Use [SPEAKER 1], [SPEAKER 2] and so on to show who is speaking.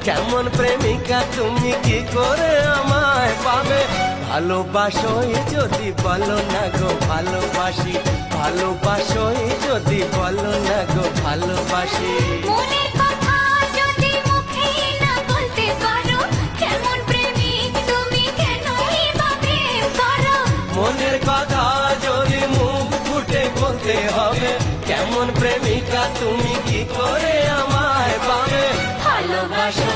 [SPEAKER 1] কেমন প্রেমিকা তুমি কি করে আমায় পাবে? ভালোবাসোই যদি বলো না গো ভালোবাসি, ভালোবাসোই যদি বলো না গো ভালোবাসি।
[SPEAKER 2] মনের কথা যদি মুখে না বলতে পারো, কেমন প্রেমিক তুমি কেন এভাবে করো?
[SPEAKER 1] মনের কথা যদি মুখ ফুটে বলতে হবে, কেমন প্রেমিকা তুমি কি করে আমায় পাবে?
[SPEAKER 2] ভালোবাসো